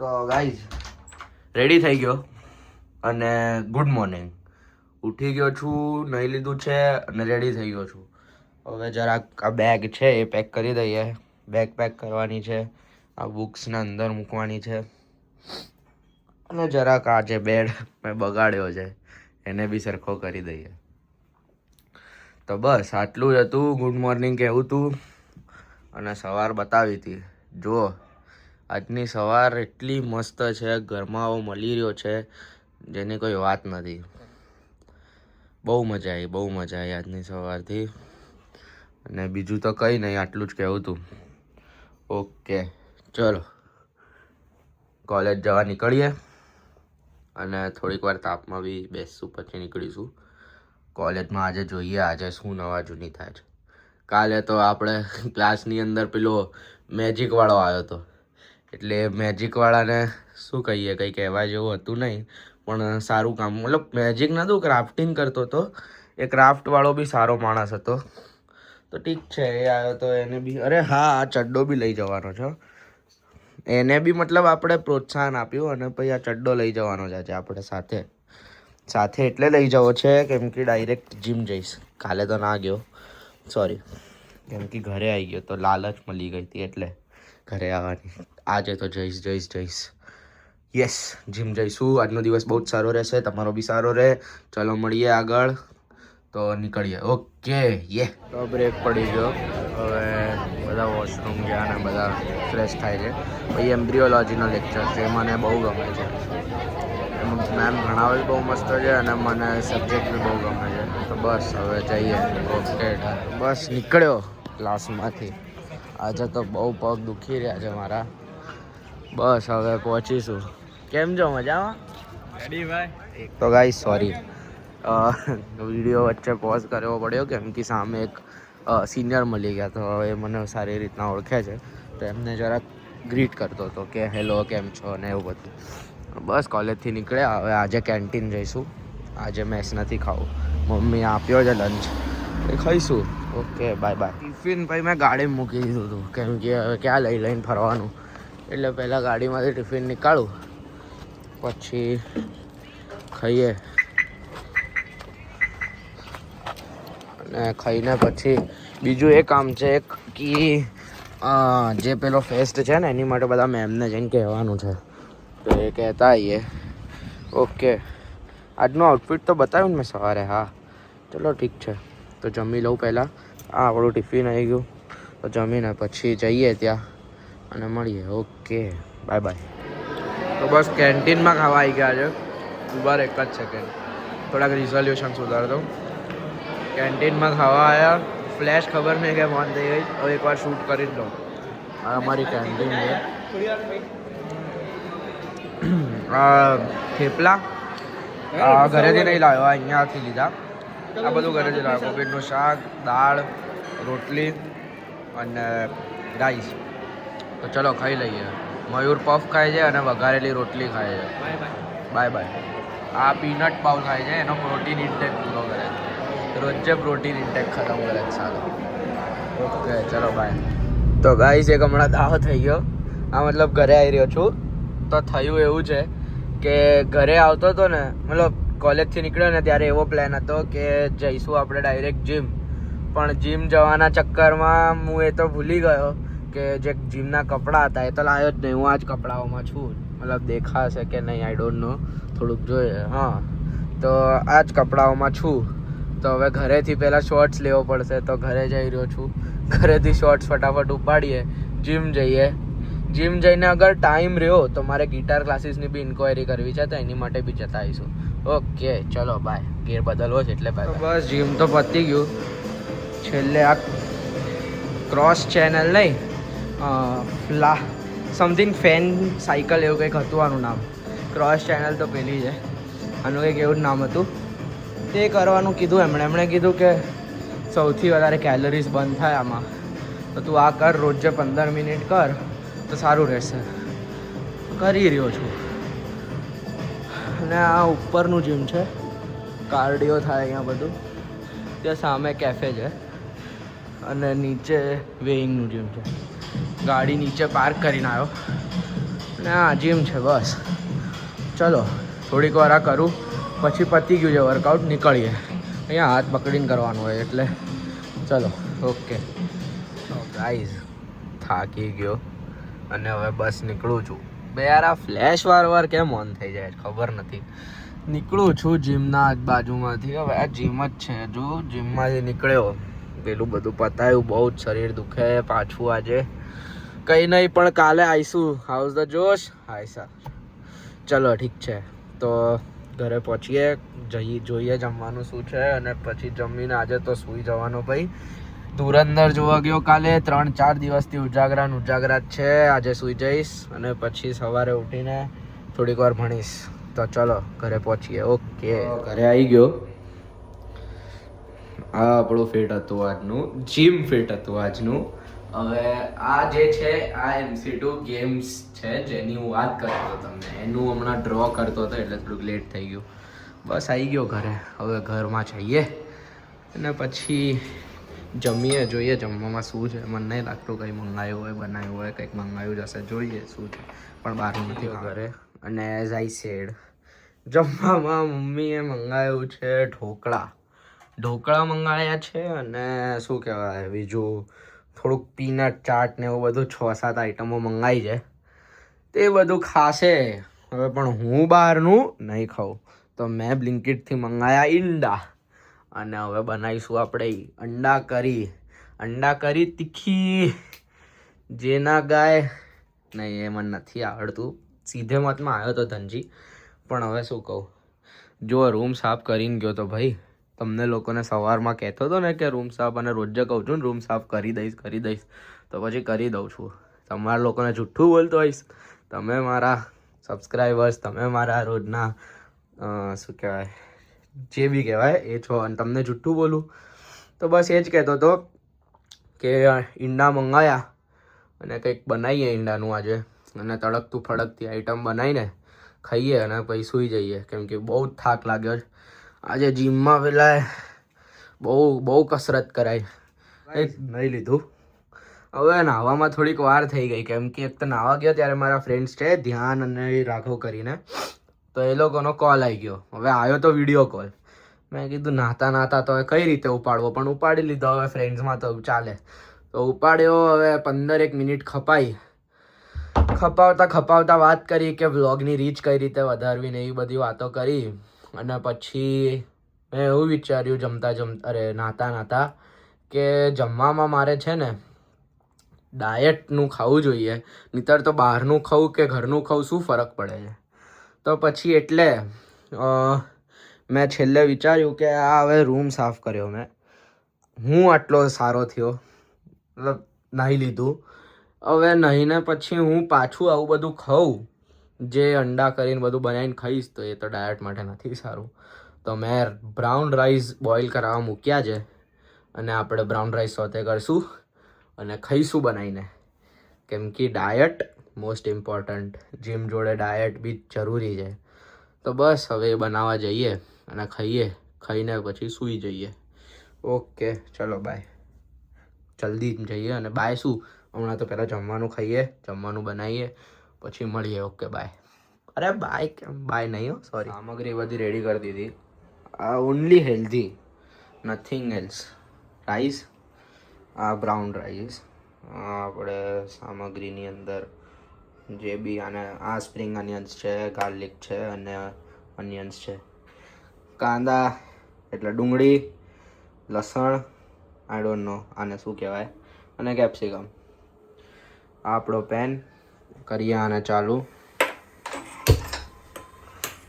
તો guys ready થઈ ગયો અને ગુડ મોર્નિંગ. ઉઠી ગયો છું, નહીં લીધું છે અને રેડી થઈ ગયો છું. હવે જરાક આ બેગ છે એ પેક કરી દઈએ. બેગ પેક કરવાની છે, આ બુક્સના અંદર મૂકવાની છે અને જરાક આ જે બેડ મેં બગાડ્યો છે એને બી સરખો કરી દઈએ. તો બસ આટલું જ હતું. ગુડ મોર્નિંગ કહેવું હતું અને સવાર બતાવી હતી. જુઓ આજની સવાર એટલી મસ્ત છે, ગરમાવો મળી રહ્યો છે જેની કોઈ વાત નથી. બહુ મજા આવી આજની સવારથી. અને બીજું તો કંઈ નહીં, આટલું જ કહેવું હતું. ઓકે ચલો કોલેજ જવા નીકળીએ અને થોડીક વાર તાપમાં બી બેસશું, પછી નીકળીશું કોલેજમાં. આજે જોઈએ આજે શું નવા જૂની થાય છે. કાલે તો આપણે ક્લાસની અંદર પેલો મેજિકવાળો આવ્યો હતો, એટલે મેજિકવાળાને શું કહીએ, કંઈ કહેવા જેવું હતું નહીં, પણ સારું કામ, મતલબ મેજિક નહોતું, ક્રાફ્ટિંગ કરતો હતો. એ ક્રાફ્ટવાળો બી સારો માણસ હતો. તો ઠીક છે, એ આવ્યો તો એને બી, અરે હા, આ ચડ્ડો બી લઈ જવાનો છે. એને બી મતલબ આપણે પ્રોત્સાહન આપ્યું અને પછી આ ચડ્ડો લઈ જવાનો છે આજે આપણે સાથે એટલે લઈ જવો છે કેમ કે ડાયરેક્ટ જીમ જઈશ. કાલે તો ના ગયો, સોરી, કેમ કે ઘરે આવી ગયો તો લાલચ મળી ગઈ હતી એટલે ઘરે આવવાની. આજે તો જઈશ. યસ, જીમ જઈશું. આજનો દિવસ બહુ જ સારો રહેશે, તમારો બી સારો રહે. ચલો મળીએ આગળ, તો નીકળીએ. ઓકે યે. તો બ્રેક પડી ગયો. હવે બધા વોશરૂમ ગયા અને બધા ફ્રેશ થાય છે. પછી એમ્બ્રિયોલોજીનો લેક્ચર છે, મને બહુ ગમે છે. મેમ ભણાવે બહુ મસ્ત છે અને મને સબ્જેક્ટ બી બહુ ગમે છે. તો બસ હવે જઈએ. ઓકે બસ નીકળ્યો ક્લાસમાંથી. આજે તો બહુ પગ દુખી રહ્યા છે મારા. બસ હવે પહોંચીશું. કેમ છો, મજામાં? રેડી ભાઈ. તો ગાઈસ સોરી, વિડીયો વચ્ચે પોઝ કરવો પડ્યો કેમ કે સામે એક સિનિયર મળી ગયા. તો હવે મને સારી રીતના ઓળખે છે, તો એમને જરાક ગ્રીટ કરતો હતો કે હેલો કેમ છો ને એવું બધું. બસ કોલેજથી નીકળ્યા. હવે આજે કેન્ટીન જઈશું. આજે મેસ નથી ખાવું, મમ્મીએ આપ્યો છે લંચ, એ ખાઈશું. Okay bye bye. ટિફિન ભાઈ મેં ગાડીમાં મૂકી દીધું હતું કેમ કે હવે ક્યાં લઈને ફરવાનું, એટલે પહેલાં ગાડીમાંથી ટિફિન નીકાળું પછી ખાઈએ અને ખાઈને પછી બીજું એ કામ છે કે જે પેલો ફેસ્ટ છે ને એની માટે બધા મેમને જઈને કહેવાનું છે, તો એ કહેતા આવીએ. ઓકે આજનું આઉટફિટ તો બતાવ્યું ને મેં સવારે. હા ચલો ઠીક છે, તો જમી લઉં પહેલાં. આ આપણું ટિફિન આવી ગયું, તો જમીને પછી જઈએ ત્યાં અને મળીએ. Okay bye by. તો બસ કેન્ટીનમાં ખાવા આવી ગયા છે. ઉભા એક જ સેકન્ડ, થોડાક રિઝોલ્યુશન સુધારતો. કેન્ટીનમાં ખાવા આવ્યા, ફ્લેશ ખબર નહીં કે બંધ થઈ ગઈ. હવે એકવાર શૂટ કરી જ દઉં. આ અમારી કેન્ટીન છે. થેપલા ઘરેથી નહીં લાવ્યો, અહીંયાથી લીધા. આ બધું ઘરેથી લાવ્યો. કોબીજનું શાક, દાળ, રોટલી અને રાઈસ. તો ચલો ખાઈ લઈએ. મયુર પફ ખાય છે અને વઘારેલી રોટલી ખાય છે. Bye bye. આ પીનટ પાઉલ ખાય છે, એનો પ્રોટીન ઇન્ટેક પૂરો કરે છે. રોજે પ્રોટીન ઇન્ટેક ખતમ કરે છે સારો. ઓકે ચલો બાય. તો ગાઈસ એક હમણાં દાવ થઈ ગયો. આ મતલબ ઘરે આવી રહ્યો છું. તો થયું એવું છે કે ઘરે આવતો હતો ને, મતલબ કોલેજથી નીકળ્યો ને ત્યારે એવો પ્લાન હતો કે જઈશું આપણે ડાયરેક્ટ જીમ, પણ જીમ જવાના ચક્કરમાં હું એ તો ભૂલી ગયો કે જે જીમના કપડાં હતા એ તો લાવ્યો જ નહીં. હું આ જ કપડાઓમાં છું, મતલબ દેખાશે કે નહીં આઈ ડોન્ટ નો, થોડુંક જોઈએ. હા તો આ જ કપડાઓમાં છું. તો હવે ઘરેથી પહેલાં શોર્ટ્સ લેવો પડશે, તો ઘરે જઈ રહ્યો છું. ઘરેથી શોર્ટ્સ ફટાફટ ઉપાડીએ, જીમ જઈએ. જીમ જઈને અગર ટાઈમ રહ્યો તો મારે ગિટાર ક્લાસીસની બી ઇન્ક્વાયરી કરવી છે, તો એની માટે બી જતા આવીશું. ઓકે ચલો બાય. ગેર બદલવો છે એટલે બાય. બસ જીમ તો પતી ગયું. છેલ્લે આ ક્રોસ ચેનલ નહીં, સમથિંગ ફેન સાયકલ એવું કંઈક હતું આનું નામ. ક્રોસ ચેનલ તો પેલી છે, આનું કંઈક એવું જ નામ હતું. તે કરવાનું કીધું એમણે કીધું કે સૌથી વધારે કેલરીઝ બંધ થાય આમાં, તો તું આ કર, રોજે 15 મિનિટ કર તો સારું રહેશે. કરી રહ્યો છું. અને આ ઉપરનું જીમ છે, કાર્ડિયો થાય અહીંયા બધું. ત્યાં સામે કેફે છે અને નીચે વેઇંગનું જીમ છે. ગાડી નીચે પાર્ક કરીને આવ્યો ને આ જીમ છે બસ. ચલો થોડીક વાર આ કરું પછી પતી ગયું છે વર્કઆઉટ, નીકળીએ. અહીંયા હાથ પકડીને કરવાનું હોય એટલે ચલો. ઓકે ગાઈઝ, થાકી ગયો અને હવે બસ નીકળું છું. બે યાર આ ફ્લેશ વાર કેમ ઓન થઈ જાય ખબર નથી. નીકળું છું જીમના બાજુમાંથી. હવે આ જીમ જ છે. જો જીમમાંથી નીકળ્યો, પેલું બધું પતાયું. બહુ જ શરીર દુખે પાછું આજે. કંઈ નહીં, પણ કાલે આવીશું. હાઉસ ધ જોશ આવીશા. ચલો ઠીક છે, તો ઘરે પહોંચીએ, જોઈએ જમવાનું શું છે, અને પછી જમીને આજે તો સૂઈ જવાનો ભાઈ. ધુરંદર જોવા ગયો કાલે. 3-4 દિવસથી ઉજાગરા જ છે. આજે સૂઈ જઈશ અને પછી સવારે ઉઠીને થોડીક વાર ભણીશ. તો ચલો ઘરે પહોંચીએ. ઓકે, ઘરે આવી ગયો. આ આપણું ફિટ હતું આજનું, જીમ ફિટ હતું આજનું. હવે આ જે છે આ MC2 ગેમ્સ છે જેની હું વાત કરતો હતો તમને. એનું હમણાં ડ્રો કરતો હતો એટલે થોડુંક લેટ થઈ ગયું. બસ આવી ગયો ઘરે. હવે ઘરમાં જઈએ અને પછી જમીએ. જોઈએ જમવામાં શું છે. મને નહીં લાગતું કંઈ મંગાવ્યું હોય, બનાવ્યું હોય. કંઈક મંગાવ્યું જશે, જોઈએ શું છે. પણ બહારનું નથી ઘરે. અને એઝ આઈ સેડ, જમવામાં મમ્મીએ મંગાવ્યું છે ઢોકળા મંગાવ્યા છે. અને શું કહેવાય બીજું, થોડુંક પીનટ ચાટ ને એવું બધું 6-7 આઈટમો મંગાવી છે. તે બધું ખાશે હવે. પણ હું બહારનું નહીં ખાઉં, તો મેં બ્લિંકિટથી મંગાવ્યા ઈંડા. અને હવે બનાવીશું આપણે અંડા કરી તીખી. જેના ગાય નહીં, એ મને નથી આવડતું. સીધે મતમાં આવ્યો તો ધનજી. પણ હવે શું કહું, જો રૂમ સાફ કરીને ગયો તો ભાઈ. તમને લોકોને સવારમાં કહેતો હતો ને કે રૂમ સાફ, અને રોજે કહું છું ને રૂમ સાફ કરી દઈશ, તો પછી કરી દઉં છું. તમારા લોકોને જુઠ્ઠું બોલતો હોઈશ. તમે મારા સબસ્ક્રાઈબર્સ, તમે મારા રોજના શું કહેવાય, જે બી કહેવાય એ છો, અને તમને જુઠ્ઠું બોલું. તો બસ એ જ કહેતો હતો કે ઈંડા મંગાવ્યા અને કંઈક બનાવીએ ઈંડાનું આજે. અને તડકતું ફડકતી આઈટમ બનાવીને ખાઈએ અને પછી સૂઈ જઈએ. કેમ કે બહુ જ થાક લાગ્યો છે આજે. જીમમાં પેલા બહુ કસરત કરાઈ, કંઈક નહીં લીધું. હવે નાહવામાં થોડીક વાર થઈ ગઈ. કેમ કે એક તો નાહવા ગયો ત્યારે મારા ફ્રેન્ડ્સ છે ધ્યાન અને રાઘવ કરીને, તો એ લોકોનો કોલ આવી ગયો. હવે આવ્યો તો વિડીયો કોલ. મેં કીધું નાહતા તો હવે કઈ રીતે ઉપાડવો, પણ ઉપાડી લીધો. હવે ફ્રેન્ડ્સમાં તો ચાલે, તો ઉપાડ્યો. હવે 15 મિનિટ ખપાવતા વાત કરી કે વ્લોગની રીચ કઈ રીતે વધારવી ને એવી બધી વાતો કરી. અને પછી મેં એવું વિચાર્યું નાહતા કે જમવામાં મારે છે ને ડાયટનું ખાવું જોઈએ. નહીંતર તો બહારનું ખાવું કે ઘરનું ખાવું શું ફરક પડે છે. તો પછી એટલે મેં છેલ્લે વિચાર્યું કે આ હવે રૂમ સાફ કર્યો મેં, હું આટલો સારો થયો, મતલબ નાહી લીધું. હવે નહીંને પછી હું પાછું આવું બધું ખાઉં, જે અંડા કરીને બધું બનાવીને ખાઈશ, તો એ તો ડાયટ માટે નથી સારું. તો મેં બ્રાઉન રાઈસ બોઇલ કરાવવા મૂક્યા છે. અને આપણે બ્રાઉન રાઈસ સોતે કરશું અને ખાઈશું બનાવીને. કેમ કે ડાયટ મોસ્ટ ઇમ્પોર્ટન્ટ. જીમ જોડે ડાયટ બી જરૂરી છે. તો બસ હવે એ બનાવવા જઈએ અને ખાઈને પછી સૂઈ જઈએ. ઓકે ચલો બાય. જલ્દી જઈએ અને બાય શું, હમણાં તો પહેલાં જમવાનું ખાઈએ, જમવાનું બનાવીએ, પછી મળીએ. Okay bye. અરે બાય કેમ, બાય નહીં હો, સોરી. સામગ્રી બધી રેડી કરી દીધી. આ only healthy, nothing else. Rice, આ બ્રાઉન રાઈસ. આપણે સામગ્રીની અંદર જે બી આ સ્પ્રિંગ અનિયન્સ છે, ગાર્લિક છે અને અનિયન્સ છે. કાંદા એટલે ડુંગળી, લસણ, આઈ ડોન્ટ નો આને શું કહેવાય, અને કેપ્સિકમ. આપણો પેન કરીએ આને ચાલુ.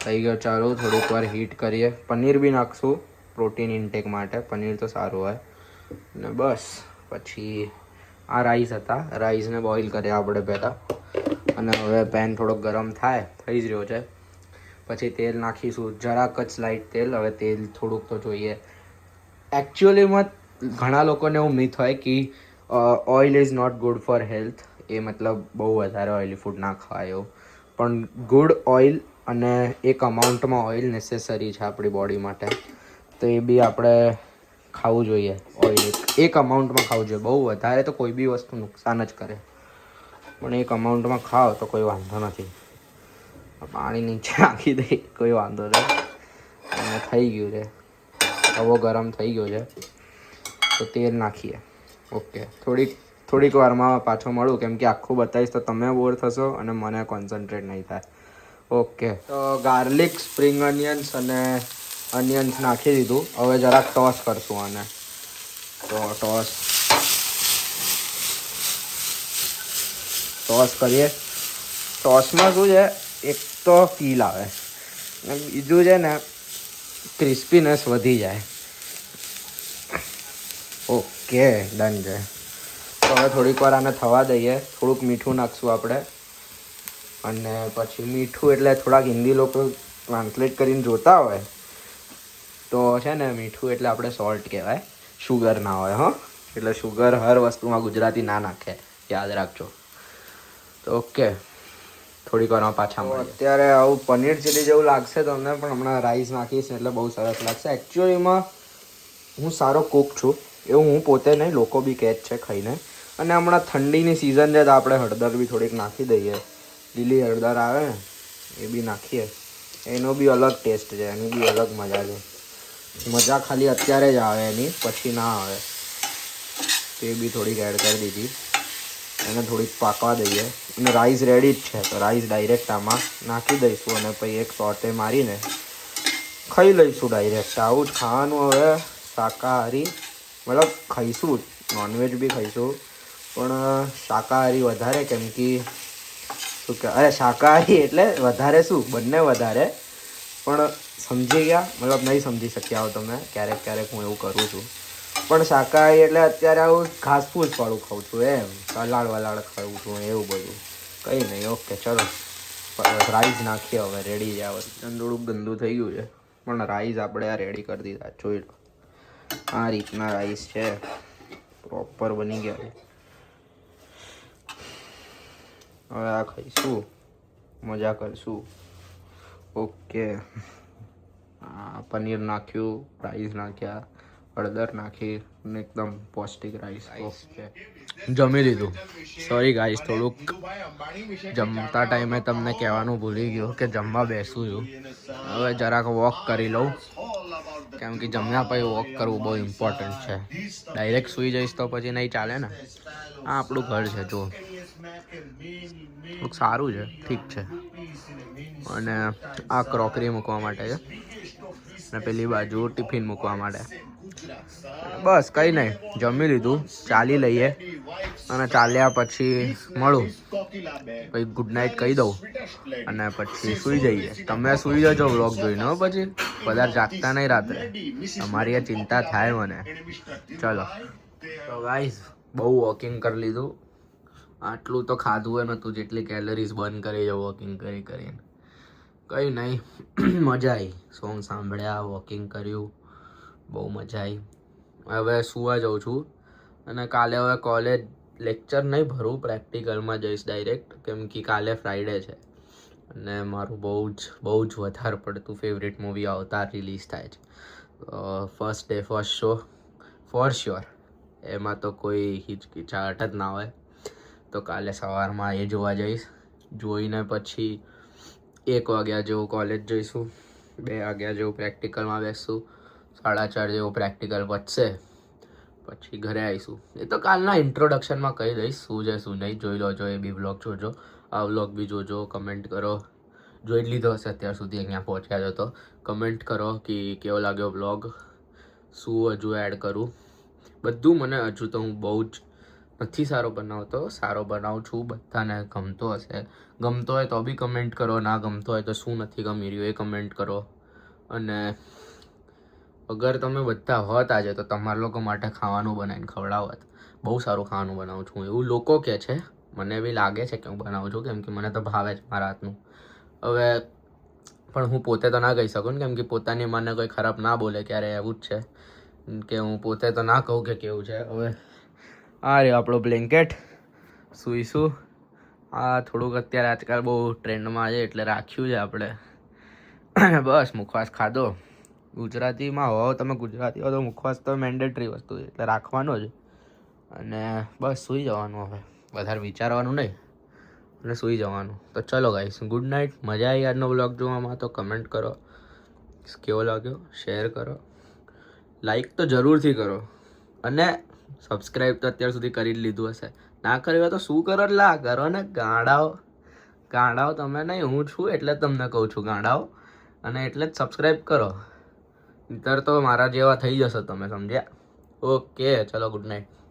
થઈ ગયો ચાલુ. થોડીક વાર હીટ કરીએ. પનીર બી નાખશું પ્રોટીન ઇન્ટેક માટે. પનીર તો સારું હોય. ને બસ પછી આ રાઈસ હતા, રાઈસને બોઇલ કર્યા આપણે પહેલાં. અને હવે પેન થોડોક ગરમ થઈ જ રહ્યો છે. પછી તેલ નાખીશું, જરાક જ સ્લાઇટ તેલ. હવે તેલ થોડુંક તો જોઈએ. એકચ્યુઅલીમાં ઘણા લોકોને એવું મિથ હોય કે oil is not good for health. એ મતલબ બહુ વધારે ઓઇલી ફૂડ ના ખવાય એવું. પણ ગુડ ઓઇલ અને એક અમાઉન્ટમાં ઓઇલ નેસેસરી છે આપણી બોડી માટે. તો એ બી આપણે ખાવું જોઈએ. ઓઇલ એક અમાઉન્ટમાં ખાવું જોઈએ. બહુ વધારે તો કોઈ બી વસ્તુ નુકસાન જ કરે. પણ એક અમાઉન્ટમાં ખાઓ તો કોઈ વાંધો નથી. પાણી નીચે નાખી દઈ કોઈ વાંધો નહીં. અને થઈ ગયું છે, તવો ગરમ થઈ ગયો છે તો તેલ નાખીએ. ઓકે, થોડીક વારમાં પાછો મળું, કેમ કે આખું બતાવીશ તો તમે બોર થશો અને મને કોન્સન્ટ્રેટ નહીં થાય. ઓકે, તો ગાર્લિક, સ્પ્રિંગ અનિયન્સ અને અનિયન્સ નાખી દીધું. હવે જરાક ટોસ કરશું આને. તો ટોસ કરીએ. ટોસમાં શું છે, એક તો ફીલ આવે અને બીજું છે ને ક્રિસ્પીનેસ વધી જાય. ઓકે, ડન છે. તો હવે થોડીક વાર આને થવા દઈએ. થોડુંક મીઠું નાખશું આપણે. અને પછી મીઠું એટલે થોડાક હિન્દી લોકો ટ્રાન્સલેટ કરીને જોતા હોય તો છે ને, મીઠું એટલે આપણે સોલ્ટ કહેવાય, શુગર ના હોય. હં, એટલે શુગર હર વસ્તુમાં ગુજરાતી ના નાખે, યાદ રાખજો. તો ઓકે, થોડીક વારમાં પાછા મળીએ. અત્યારે આવું પનીર ચીલી જેવું લાગશે તમને, પણ હમણાં રાઈસ નાખીશ એટલે બહુ સરસ લાગશે. એકચ્યુઅલીમાં હું સારો કૂક છું એવું હું પોતે નહીં, લોકો બી કહે જ છે ખાઈને. અને હમણાં ઠંડીની સિઝન છે તો આપણે હળદર બી થોડીક નાખી દઈએ. લીલી હળદર આવે ને એ બી નાખીએ, એનો બી અલગ ટેસ્ટ છે, એની બી અલગ મજા છે. મજા ખાલી અત્યારે જ આવે, એની પછી ના આવે. તે બી થોડીક એડ કરી દીધી. એને થોડીક પાકવા દઈએ. અને રાઈસ રેડી જ છે તો રાઈસ ડાયરેક્ટ આમાં નાખી દઈશું અને પછી એક સોટે મારીને ખાઈ લઈશું ડાયરેક્ટ. આવું જ ખાવાનું હવે. શાકાહારી મતલબ ખાઈશું, નોનવેજ બી ખાઈશું, પણ શાકાહારી વધારે, કેમ કે શું કે, અરે શાકાહારી એટલે વધારે શું, બંને વધારે, પણ સમજી ગયા મતલબ નહીં સમજી શક્યા હો તમે. ક્યારેક હું એવું કરું છું, પણ શાકાહારી એટલે અત્યારે આવું ઘાસફૂસ વાળું ખાઉં છું, એમ સલાડ ખાઉં છું, એવું બધું કંઈ નહીં. ઓકે, ચલો રાઈસ નાખીએ હવે. રેડી છે. હવે થોડુંક ગંદુ થઈ ગયું છે, પણ રાઈસ આપણે આ રેડી કરી દીધા. જોઈ લો, આ રીતના રાઈસ છે, પ્રોપર બની ગયા. હવે આ ખાઈશું, મજા કરશું. ઓકે, પનીર નાખ્યું, રાઈસ નાખ્યા, હળદર નાખી અને એકદમ પૌષ્ટિક રાઈસ છે. જમી લીધું. સોરી ગાઈસ, થોડુંક જમતા ટાઈમે તમને કહેવાનું ભૂલી ગયો કે જમવા બેસું છું. હવે જરાક વોક કરી લઉં, કેમ કે જમ્યા પછી વોક કરવું બહુ ઇમ્પોર્ટન્ટ છે. ડાયરેક્ટ સૂઈ જઈશ તો પછી નહીં ચાલે ને. આ આપણું ઘર છે, જો થોડુંક સારું છે, ઠીક છે. અને આ ક્રોકરી મૂકવા માટે છે અને પેલી બાજુ ટિફિન મૂકવા માટે. બસ કંઈ નહીં, જમી લીધું, ચાલી લઈએ અને ચાલ્યા પછી મળું, પછી ગુડ નાઇટ કહી દઉં અને પછી સૂઈ જઈએ. તમે સૂઈ જજો વ્લોગ જોઈને. હો, પછી વધારે જાગતા નહીં રાત્રે, તમારી આ ચિંતા થાય મને. ચલો તો ગાઈસ, બહુ વોકિંગ કરી લીધું. આટલું તો ખાધું એ નહોતું જેટલી કેલરીઝ બર્ન કરી છે વોકિંગ કરીને. કંઈ નહીં, મજા આવી. સોંગ સાંભળ્યા, વોકિંગ કર્યું, બહુ મજા આવી. હવે સુવા જાઉં છું અને કાલે હવે કોલેજ લેક્ચર નહીં ભરું, પ્રેક્ટિકલમાં જઈશ ડાયરેક્ટ, કેમ કે કાલે ફ્રાઈડે છે અને મારું બહુ જ વધારે પડતું ફેવરેટ મૂવી અવતાર રિલીઝ થાય છે. First day first show for sure, એમાં તો કોઈ હિચકિચાહટ જ ના હોય. તો કાલે સવારમાં એ જોવા જઈશ. જોઈને પછી 1 વાગ્યા જેવું કોલેજ જઈશું, 2 વાગ્યા જેવું પ્રેક્ટિકલમાં બેસશું, 4:30 જેવું પ્રેક્ટિકલ પતશે, પછી ઘરે આવીશું. એ તો કાલના ઇન્ટ્રોડક્શનમાં કહી દઈશ શું છે શું નહીં. જોઈ લોજો, એ બી વ્લોગ જોજો, આ વ્લોગ બી જોજો. કમેન્ટ કરો, જોઈ જ લીધો હશે અત્યાર સુધી અહીંયા પહોંચ્યા છો તો કમેન્ટ કરો કે કેવો લાગ્યો વ્લોગ, શું હજુ એડ કરું. બધું મને હજુ તો હું બહુ જ નથી સારો બનાવતો, સારો બનાવું છું. બધાને ગમતો હશે, ગમતો હોય તો બી કમેન્ટ કરો, ના ગમતો હોય તો શું નથી ગમી રહ્યું એ કમેન્ટ કરો. અને અગર તમે બધા હોત આજે તો તમારા લોકો માટે ખાવાનું બનાવીને ખવડાવત. બહુ સારું ખાવાનું બનાવું છું એવું લોકો કહે છે, મને બી લાગે છે કે હું બનાવું છું, કેમ કે મને તો ભાવે છે મારા હાથનું. હવે પણ હું પોતે તો ના કહી શકું ને, કેમ કે પોતાની મને કોઈ ખરાબ ના બોલે ક્યારે, એવું જ છે કે હું પોતે તો ના કહું કે કેવું છે. હવે આ રહ્યો આપણો બ્લેન્કેટ, સૂઈશું. આ થોડુંક અત્યારે આજકાલ બહુ ટ્રેન્ડમાં છે એટલે રાખ્યું છે આપણે. બસ મુખવાસ ખાધો. ગુજરાતીમાં હો, તમે ગુજરાતી હો તો મુખવાસ તો મેન્ડેટરી વસ્તુ છે એટલે રાખવાનો જ. અને બસ સૂઈ જવાનું, હવે વધારે વિચારવાનું નહીં. અને સૂઈ જવાનું. તો ચલો ગાઈસ, ગુડ નાઇટ. મજા આવી આજનો બ્લોગ જોવામાં? તો કમેન્ટ કરો કેવો લાગ્યો, શેર કરો, લાઈક તો જરૂરથી કરો, અને સબસ્ક્રાઈબ તો અત્યાર સુધી કરી જ લીધું હશે. ના કર્યું હોય તો શું કરો? લા કરો ને ગાંડાઓ. ગાંડાઓ તમે નહીં, હું છું એટલે તમને કહું છું ગાંડાઓ. અને એટલે જ સબસ્ક્રાઈબ કરો, નહીતર તો મારા જેવા થઈ જશો તમે, સમજ્યા? ઓકે, ચલો ગુડ નાઇટ.